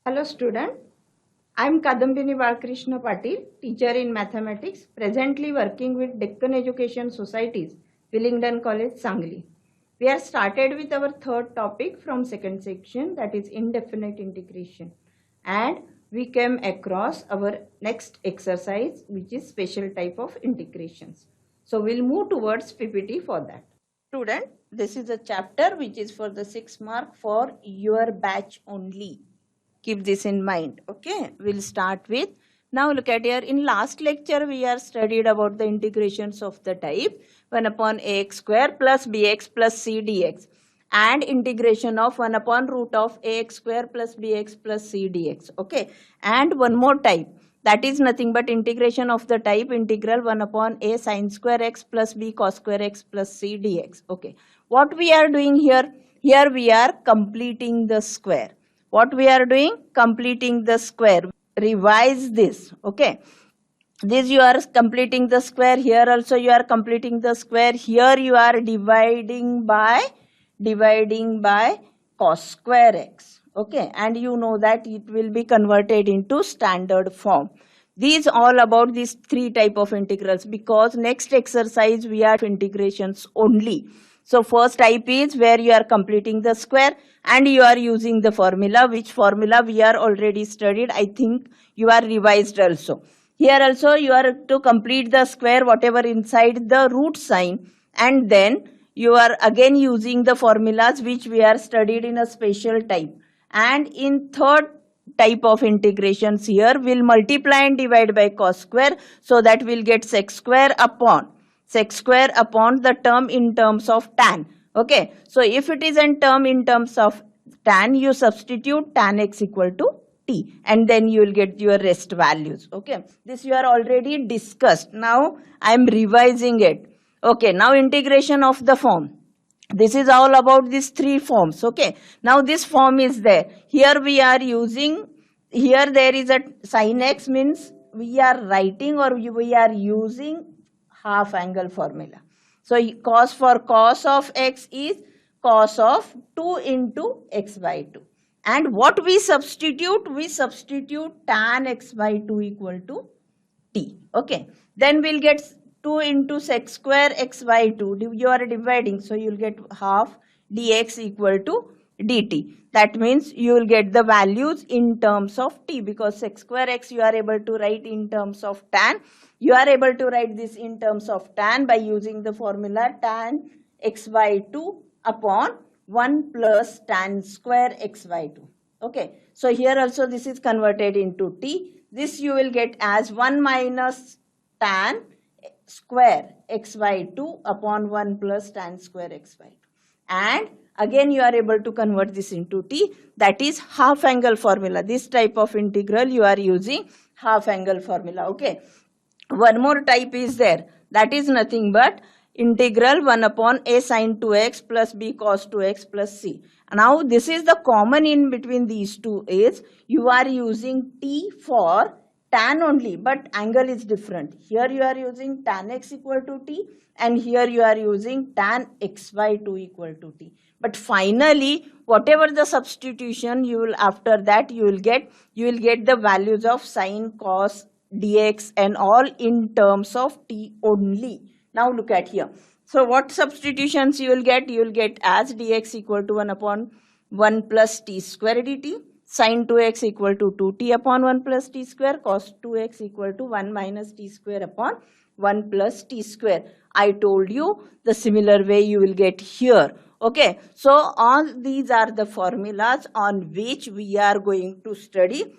Hello student, I am Kadambini Balakrishna Patil, teacher in mathematics, presently working with Deccan Education Societies, Willingdon College, Sangli. We are started with our third topic from second section, that is indefinite integration, and we came across our next exercise, which is special type of integrations. So we'll move towards PPT for that. Student, this is a chapter which is for the 6 mark for your batch only. Keep this in mind. Okay, we'll start with, now look at here, in last lecture we are studied about the integrations of the type 1 upon ax square plus bx plus c dx and integration of 1 upon root of ax square plus bx plus c dx. Okay, and one more type, that is nothing but integration of the type integral 1 upon a sine square x plus b cos square x plus c dx. Okay, what we are doing here, here we are completing the square. What we are doing? Completing the square. Revise this. Okay. This you are completing the square. Here also you are completing the square. Here you are dividing by cos square x. Okay. And you know that it will be converted into standard form. These all about these three type of integrals, because next exercise we are integrations only. So first type is where you are completing the square and you are using the formula, which formula we are already studied. I think you are revised also. Here also you are to complete the square whatever inside the root sign, and then you are again using the formulas which we are studied in a special type. And in third type of integrations, here we'll multiply and divide by cos square, so that we'll get sec square upon the term in terms of tan. Okay, so if it is a term in terms of tan, you substitute tan x equal to t, and then you will get your rest values. Okay, this you are already discussed. Now I am revising it. Okay, now integration of the form. This is all about these three forms. Okay, now this form is there. Here we are using, here there is a sin x, means we are writing or we are using half angle formula. So cos for cos of x is cos of 2 into x by 2. And what we substitute? We substitute tan x by 2 equal to t. Okay, then we'll get 2 into sec square x by 2. You are dividing, so you will get half dx equal to dt. That means you will get the values in terms of t, because sec square x you are able to write in terms of tan. You are able to write this in terms of tan by using the formula tan x by 2 upon 1 plus tan square x by 2. Okay, so here also this is converted into t. This you will get as 1 minus tan square x by 2 upon 1 plus tan square x by 2. And again you are able to convert this into t, that is half angle formula. This type of integral you are using half angle formula. Okay, one more type is there, that is nothing but integral 1 upon a sine 2x plus b cos 2x plus c. Now this is the common in between these two, is you are using t for tan only, but angle is different. Here you are using tan x equal to t, and here you are using tan x by 2 equal to t. But finally, whatever the substitution you will, after that you will get the values of sine, cos, dx and all in terms of t only. Now look at here. So what substitutions you will get? You will get as dx equal to 1 upon 1 plus t square dt, sin 2x equal to 2t upon 1 plus t square, cos 2x equal to 1 minus t square upon 1 plus t square. I told you the similar way you will get here. Okay, so all these are the formulas on which we are going to study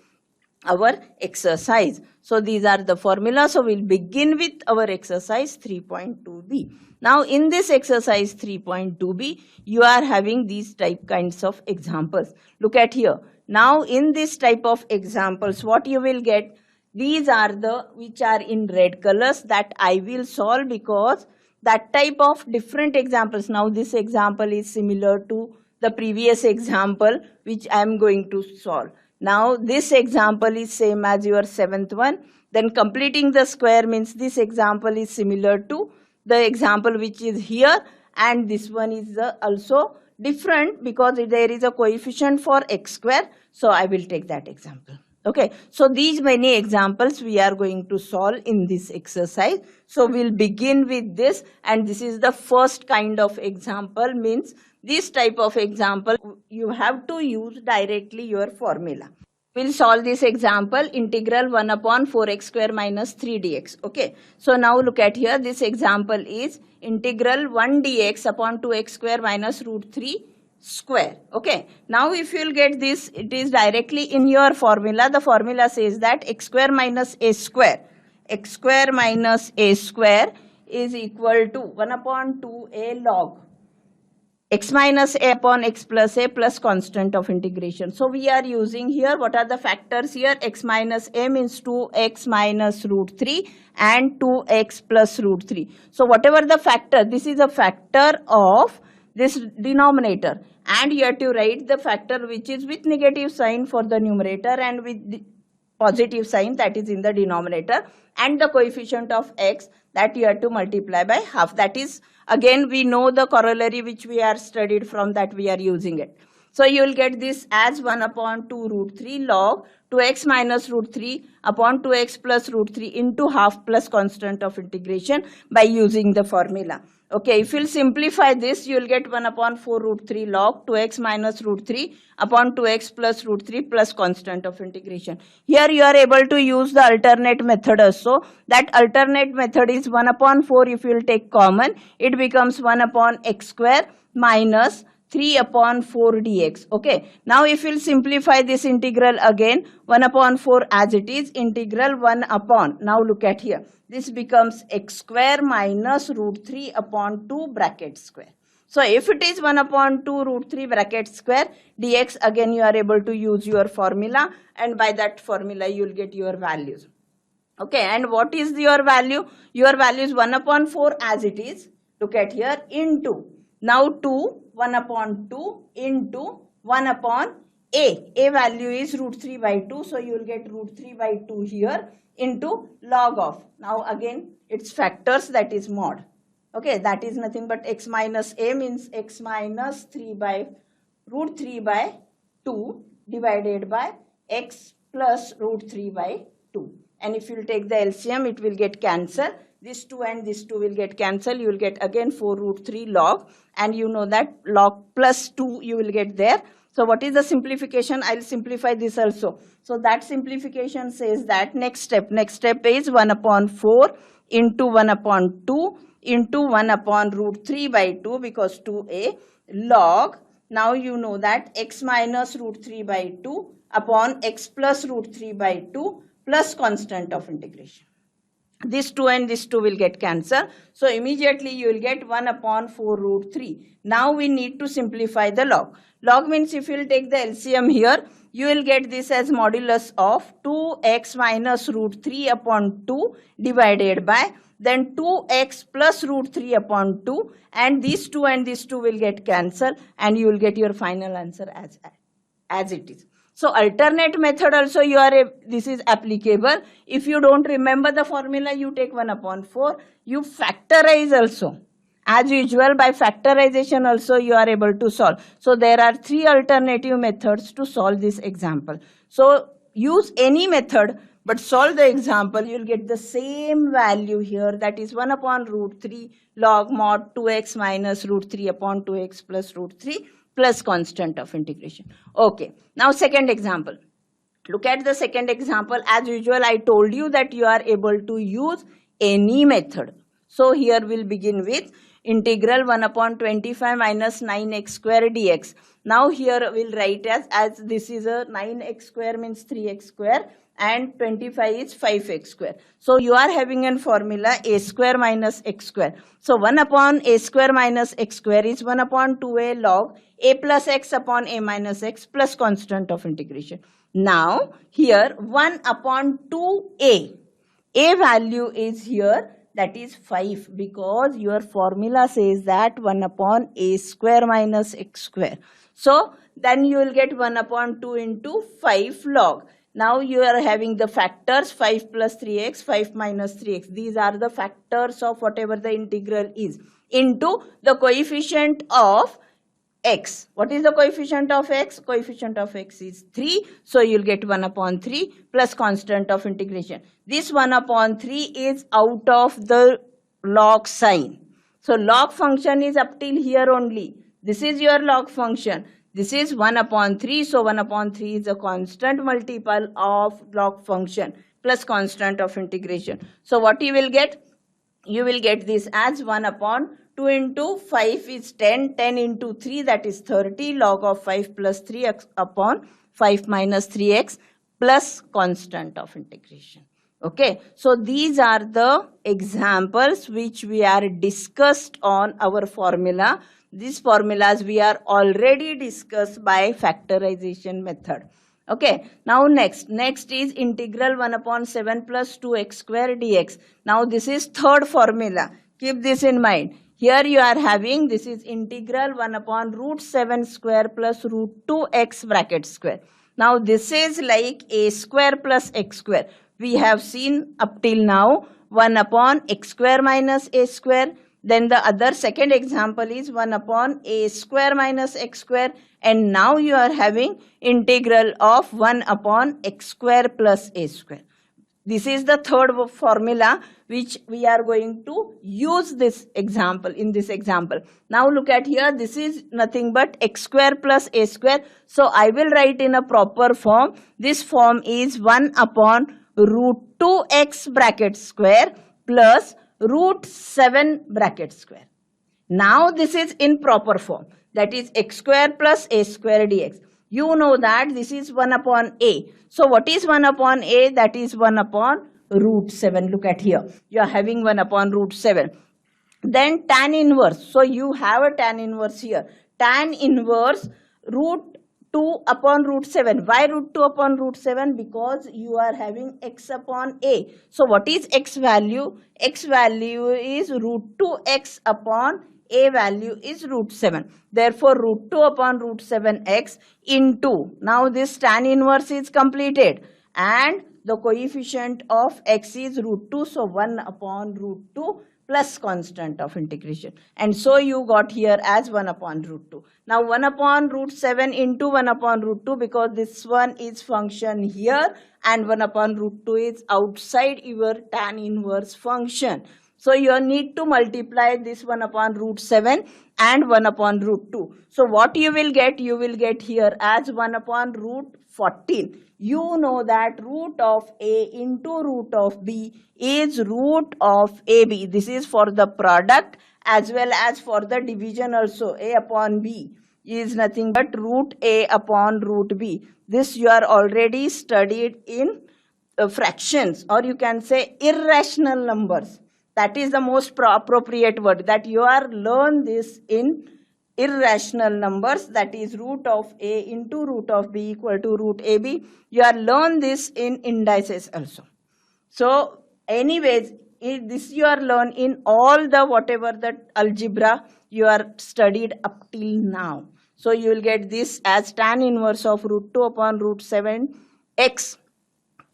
our exercise. So these are the formulas. So we'll begin with our exercise 3.2b. Now in this exercise 3.2b, you are having these kinds of examples. Look at here. Now in this type of examples, what you will get, these are the which are in red colors that I will solve, because that type of different examples. Now this example is similar to the previous example which I am going to solve. Now this example is same as your 7th one. Then completing the square means this example is similar to the example which is here, and this one is also different because there is a coefficient for x square. So I will take that example. Okay, so these many examples we are going to solve in this exercise. So we'll begin with this, and this is the first kind of example. Means this type of example you have to use directly your formula. We'll solve this example, integral 1 upon 4x square minus 3 dx. Okay, so now look at here. This example is integral 1 dx upon 2x square minus root 3 square. Okay, now if you'll get this, it is directly in your formula. The formula says that x square minus a square, x square minus a square is equal to 1 upon 2a log x minus a upon x plus a plus constant of integration. So we are using here, what are the factors here? X minus a means 2x minus root 3 and 2x plus root 3. So whatever the factor, this is a factor of this denominator, and you have to write the factor which is with negative sign for the numerator and with the positive sign, that is in the denominator, and the coefficient of x, that you have to multiply by half. That is, again we know the corollary which we are studied from, that we are using it. So you will get this as 1 upon 2 root 3 log 2x minus root 3 upon 2x plus root 3 into half plus constant of integration by using the formula. Okay, if you will simplify this, you will get 1 upon 4 root 3 log 2x minus root 3 upon 2x plus root 3 plus constant of integration. Here you are able to use the alternate method also. That alternate method is 1 upon 4, if you will take common, it becomes 1 upon x square minus 3 upon 4 dx. Okay, now if you will simplify this integral again, 1 upon 4 as it is, integral 1 upon, now look at here, this becomes x square minus root 3 upon 2 bracket square. So if it is 1 upon 2 root 3 bracket square dx, again you are able to use your formula, and by that formula you will get your values. Okay, and what is your value? Your value is 1 upon 4 as it is, look at here, into, now 2, 1 upon 2 into 1 upon a value is root 3 by 2, so you will get root 3 by 2 here into log of, now again its factors, that is mod. Okay, that is nothing but x minus a means x minus 3 by root 3 by 2 divided by x plus root 3 by 2. And if you will take the LCM, it will get cancelled. This 2 and this 2 will get cancelled. You will get again 4 root 3 log, and you know that log plus 2 you will get there. So what is the simplification? I will simplify this also. So that simplification says that next step is 1 upon 4 into 1 upon 2 into 1 upon root 3 by 2, because 2a log, now you know that x minus root 3 by 2 upon x plus root 3 by 2 plus constant of integration. This 2 and this 2 will get cancelled. So immediately you will get 1 upon 4 root 3. Now we need to simplify the log. Log means if you will take the LCM here, you will get this as modulus of 2x minus root 3 upon 2 divided by then 2x plus root 3 upon 2, and these 2 and this 2 will get cancelled, and you will get your final answer as it is. So alternate method also this is applicable. If you don't remember the formula, you take 1 upon 4. You factorize also. As usual, by factorization also you are able to solve. So there are 3 alternative methods to solve this example. So use any method, but solve the example, you will get the same value here, that is 1 upon root 3 log mod 2x minus root 3 upon 2x plus root 3 plus constant of integration. Okay, now second example. Look at the second example. As usual, I told you that you are able to use any method. So here we'll begin with integral 1 upon 25 minus 9x square dx. Now here we'll write as this is a 9x square means 3x square and 25 is 5x square. So you are having a formula a square minus x square. So 1 upon a square minus x square is 1 upon 2a log a plus x upon a minus x plus constant of integration. Now here 1 upon 2a, a value is here, that is 5, because your formula says that 1 upon a square minus x square. So then you will get 1 upon 2 into 5 log. Now you are having the factors 5 plus 3x, 5 minus 3x. These are the factors of whatever the integral is into the coefficient of x. What is the coefficient of x? Coefficient of x is 3. So you'll get 1 upon 3 plus constant of integration. This 1 upon 3 is out of the log sign. So log function is up till here only. This is your log function. This is 1 upon 3. So 1 upon 3 is a constant multiple of log function plus constant of integration. So what you will get? You will get this as 1 upon 2 into 5 is 10, 10 into 3 that is 30, log of 5 plus 3x upon 5 minus 3x plus constant of integration. Okay, so these are the examples which we are discussed on our formula. These formulas we are already discussed by factorization method. Okay, now next is integral 1 upon 7 plus 2x square dx. Now this is third formula. Keep this in mind. Here you are having, this is integral 1 upon root 7 square plus root 2x bracket square. Now this is like a square plus x square. We have seen up till now 1 upon x square minus a square. Then the other second example is 1 upon a square minus x square. And now you are having integral of 1 upon x square plus a square. This is the third formula which we are going to use this example, in this example. Now look at here, this is nothing but x square plus a square. So I will write in a proper form. This form is 1 upon root 2x bracket square plus root 7 bracket square. Now this is in proper form. That is x square plus a square dx. You know that this is 1 upon a. So what is 1 upon a? That is 1 upon root 7. Look at here. You are having 1 upon root 7. Then tan inverse. So you have a tan inverse here. Tan inverse root 2 upon root 7. Why root 2 upon root 7? Because you are having x upon a. So what is x value? X value is root 2x upon a value is root 7. Therefore, root 2 upon root 7x into, now this tan inverse is completed and the coefficient of x is root 2. So, 1 upon root 2 plus constant of integration. And so, you got here as 1 upon root 2. Now, 1 upon root 7 into 1 upon root 2 because this one is function here and 1 upon root 2 is outside your tan inverse function. So you need to multiply this 1 upon root 7 and 1 upon root 2. So what you will get? You will get here as 1 upon root 14. You know that root of a into root of b is root of ab. This is for the product as well as for the division also. A upon b is nothing but root a upon root b. This you are already studied in fractions, or you can say irrational numbers. That is the most appropriate word, that you are learn this in irrational numbers, that is root of a into root of b equal to root ab. You are learn this in indices also. So anyways, this you are learn in all the whatever the algebra you are studied up till now. So you will get this as tan inverse of root 2 upon root 7 x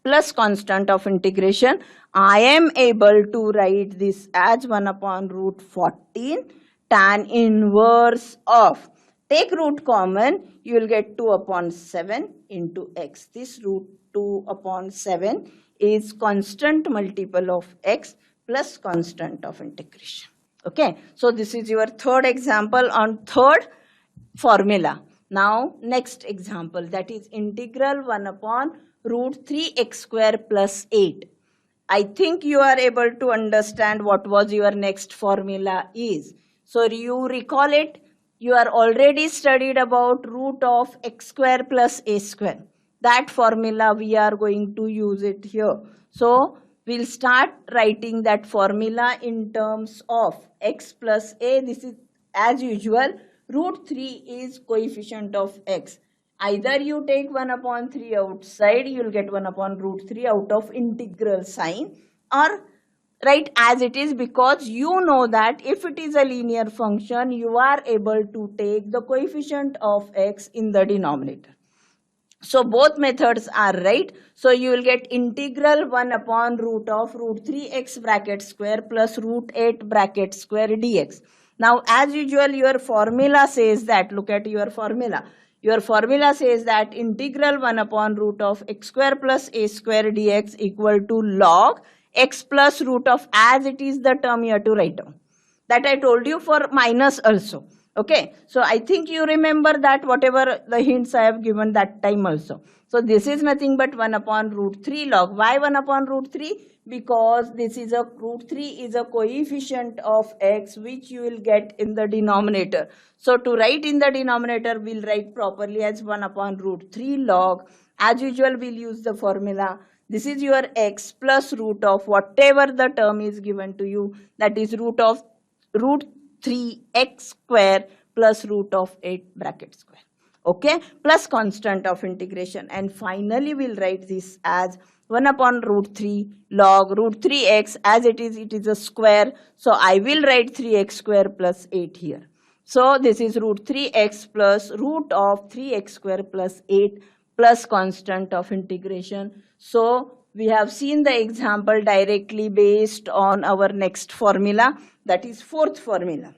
plus constant of integration. I am able to write this as 1 upon root 14 tan inverse of, take root common, you will get 2 upon 7 into x. This root 2 upon 7 is constant multiple of x plus constant of integration. Okay, so this is your third example on third formula. Now next example, that is integral 1 upon root 3x square plus 8. I think you are able to understand what was your next formula is. So you recall it, you are already studied about root of x square plus a square. That formula we are going to use it here. So we'll start writing that formula in terms of x plus a. This is as usual, root 3 is coefficient of x. Either you take 1 upon 3 outside, you will get 1 upon root 3 out of integral sign, or write as it is, because you know that if it is a linear function, you are able to take the coefficient of x in the denominator. So both methods are right. So you will get integral 1 upon root of root 3x bracket square plus root 8 bracket square dx. Now, as usual, your formula says that, look at your formula. Your formula says that integral 1 upon root of x square plus a square dx equal to log x plus root of, as it is the term you have to write down. That I told you for minus also. Okay, so I think you remember that whatever the hints I have given that time also. So this is nothing but 1 upon root 3 log. Why 1 upon root 3? Because this is a root 3 is a coefficient of x which you will get in the denominator. So to write in the denominator, we'll write properly as 1 upon root 3 log. As usual, we'll use the formula. This is your x plus root of whatever the term is given to you, that is root of root 3x square plus root of 8 bracket square. Okay, plus constant of integration. And finally, we'll write this as 1 upon root 3 log root 3x, as it is a square. So I will write 3x square plus 8 here. So this is root 3x plus root of 3x square plus 8 plus constant of integration. So we have seen the example directly based on our next formula, that is fourth formula.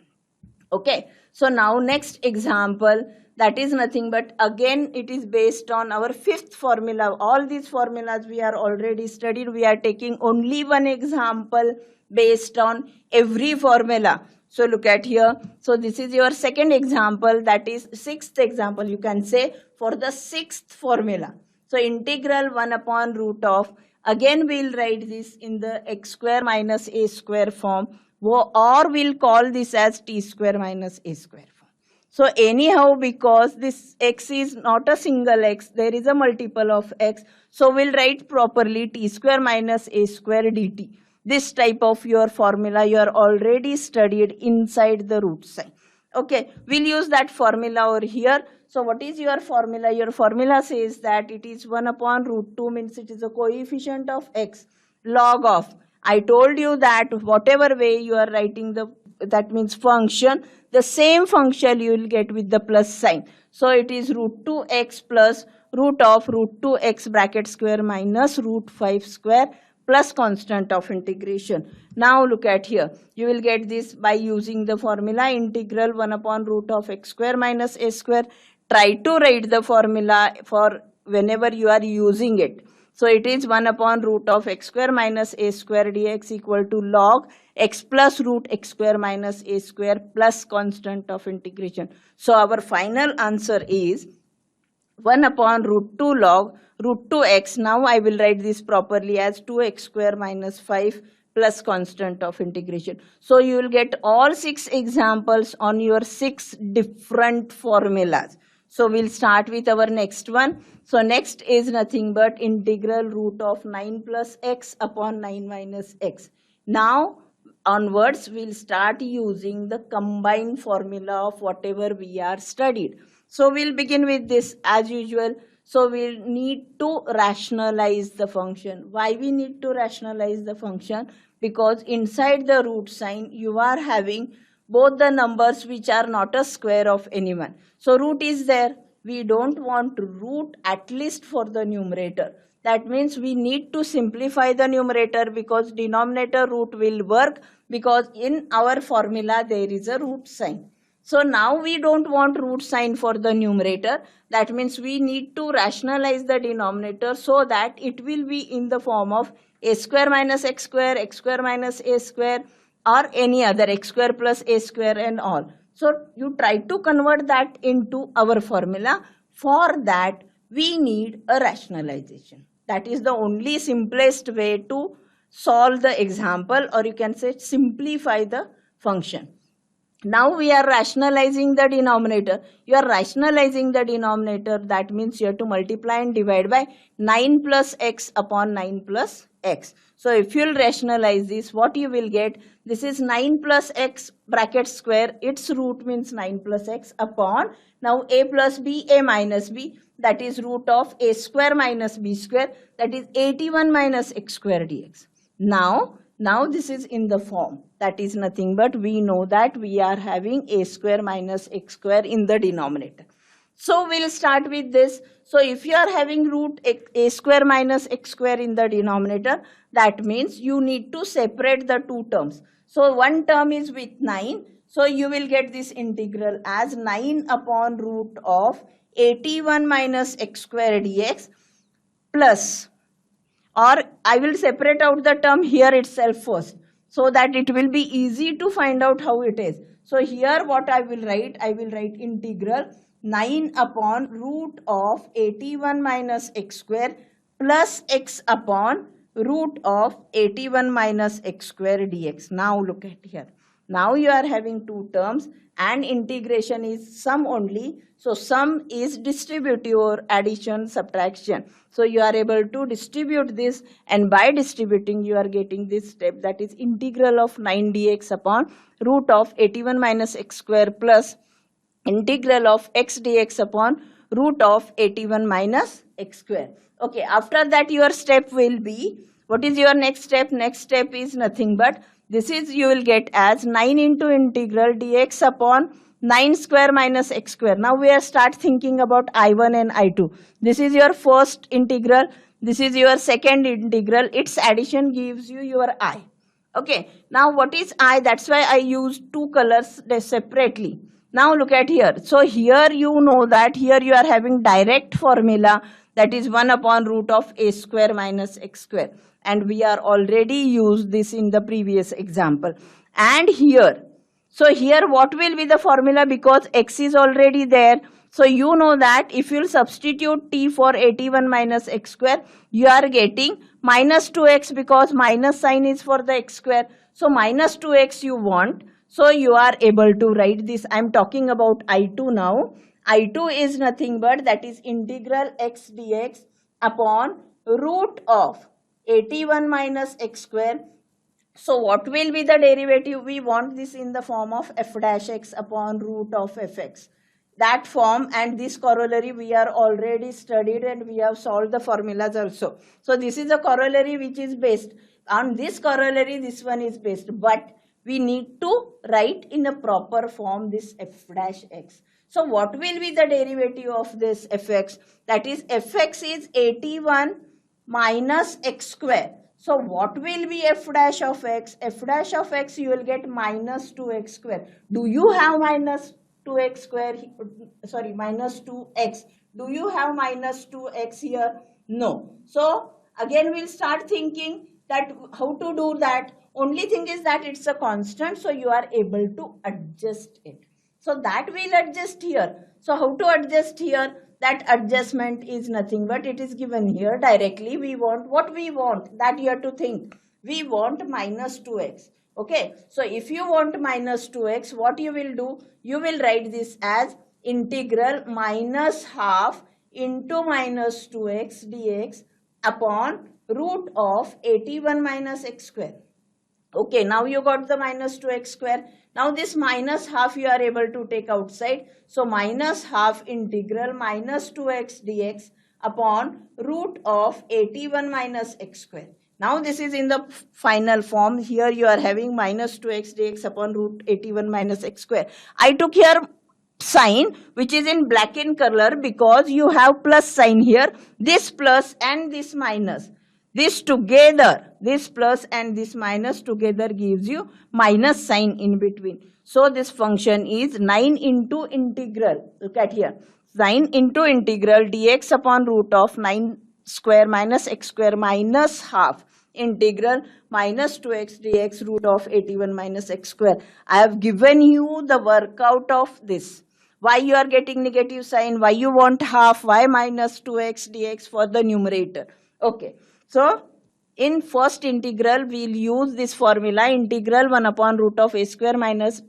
Okay, so now next example, that is nothing but again it is based on our fifth formula. All these formulas we are already studied. We are taking only one example based on every formula. So look at here. So this is your second example, that is sixth example you can say for the sixth formula. So integral 1 upon root of, again we'll write this in the x square minus a square form, or we'll call this as t square minus a square form. So anyhow, because this x is not a single x, there is a multiple of x. So we'll write properly t square minus a square dt. This type of your formula you are already studied inside the root sign. Okay, we'll use that formula over here. So what is your formula? Your formula says that it is 1 upon root 2, means it is a coefficient of x, log of. I told you that whatever way you are writing that means function, the same function you will get with the plus sign. So it is root 2x plus root of root 2x bracket square minus root 5 square plus constant of integration. Now look at here. You will get this by using the formula integral 1 upon root of x square minus a square. Try to write the formula for whenever you are using it. So it is 1 upon root of x square minus a square dx equal to log x plus root x square minus a square plus constant of integration. So our final answer is 1 upon root 2 log root 2x. Now I will write this properly as 2x square minus 5 plus constant of integration. So you will get all 6 examples on your 6 different formulas. So we'll start with our next one. So next is nothing but integral root of 9 plus x upon 9 minus x. Now onwards we'll start using the combined formula of whatever we are studied. So we'll begin with this as usual. So we'll need to rationalize the function. Why we need to rationalize the function? Because inside the root sign you are having both the numbers which are not a square of anyone. So root is there. We don't want to root at least for the numerator. That means we need to simplify the numerator, because denominator root will work, because in our formula there is a root sign. So now we don't want root sign for the numerator. That means we need to rationalize the denominator so that it will be in the form of a square minus x square minus a square, or any other x square plus a square and all. So you try to convert that into our formula. For that we need a rationalization. That is the only simplest way to solve the example, or you can say simplify the function. Now we are rationalizing the denominator. You are rationalizing the denominator. That means you have to multiply and divide by 9 plus x upon 9 plus x. So if you will rationalize this, what you will get? This is 9 plus x bracket square. Its root means 9 plus x upon, now a plus b, a minus b, that is root of a square minus b square, that is 81 minus x square dx. Now this is in the form, that is nothing but we know that we are having a square minus x square in the denominator. So we'll start with this. So if you are having root a square minus x square in the denominator, that means you need to separate the two terms. So one term is with 9. So you will get this integral as 9 upon root of 81 minus x square dx plus, or I will separate out the term here itself first so that it will be easy to find out how it is. So here what I will write integral 9 upon root of 81 minus x square plus x upon root of 81 minus x square dx. Now look at here. Now you are having two terms and integration is sum only. So sum is distributive or addition, subtraction. So you are able to distribute this, and by distributing you are getting this step, that is integral of 9 dx upon root of 81 minus x square plus integral of x dx upon root of 81 minus x square. Okay, after that your step will be, what is your next step? Next step is nothing but this is you will get as 9 into integral dx upon 9 square minus x square. Now we are start thinking about I1 and I2. This is your first integral. This is your second integral. Its addition gives you your I. Okay. Now what is I? That's why I use two colors separately. Now look at here. So here you know that here you are having direct formula, that is 1 upon root of a square minus x square. And we are already used this in the previous example. And here, so here what will be the formula, because x is already there. So you know that if you substitute t for 81 minus x square, you are getting minus 2x, because minus sign is for the x square. So minus 2x you want. So you are able to write this. I am talking about I2 now. I2 is nothing but that is integral x dx upon root of 81 minus x square. So what will be the derivative? We want this in the form of f dash x upon root of fx. That form and this corollary we are already studied and we have solved the formulas also. So this is a corollary which is based on this corollary. This one is based, but we need to write in a proper form this f dash x. So what will be the derivative of this fx? That is fx is 81 minus x square. So what will be f dash of x? F dash of x you will get minus 2x square. Do you have minus 2x square? Sorry, minus 2x. Do you have minus 2x here? No. So again we'll start thinking that how to do that. Only thing is that it's a constant, so you are able to adjust it. So that will adjust here. So how to adjust here? That adjustment is nothing but it is given here directly. We want what we want, that you have to think. We want minus 2x. Okay. So if you want minus 2x, what you will do? You will write this as integral minus half into minus 2x dx upon root of 81 minus x square. Okay, now you got the minus 2x square. Now this minus half you are able to take outside. So minus half integral minus 2x dx upon root of 81 minus x square. Now this is in the final form. Here you are having minus 2x dx upon root 81 minus x square. I took here sign which is in black in color because you have plus sign here. This plus and this minus. This together, this plus and this minus together gives you minus sign in between. So this function is 9 into integral. Look at here. 9 into integral dx upon root of 9 square minus x square minus half integral minus 2x dx root of 81 minus x square. I have given you the workout of this. Why you are getting negative sign? Why you want half? Why minus 2x dx for the numerator? Okay. So, in first integral, we will use this formula, integral 1 upon root of a square minus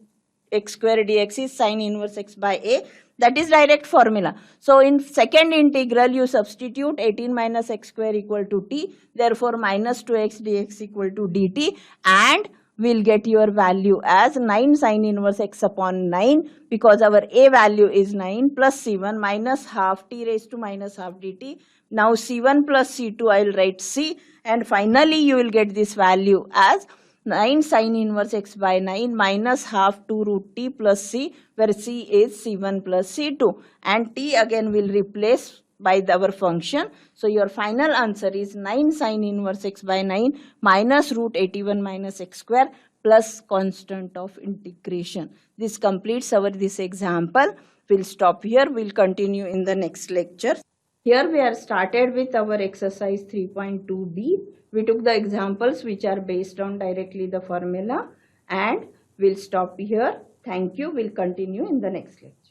x square dx is sin inverse x by a. That is direct formula. So, in second integral, you substitute 18 minus x square equal to t. Therefore, minus 2x dx equal to dt, and we will get your value as 9 sin inverse x upon 9, because our a value is 9, plus c1 minus half t raised to minus half dt. Now c1 plus c2 I will write c, and finally you will get this value as 9 sin inverse x by 9 minus half 2 root t plus c, where c is c1 plus c2, and t again will replace by our function. So your final answer is 9 sin inverse x by 9 minus root 81 minus x square plus constant of integration. This completes our this example. We'll stop here. We'll continue in the next lecture. Here we are started with our exercise 3.2b. We took the examples which are based on directly the formula, and we'll stop here. Thank you. We'll continue in the next lecture.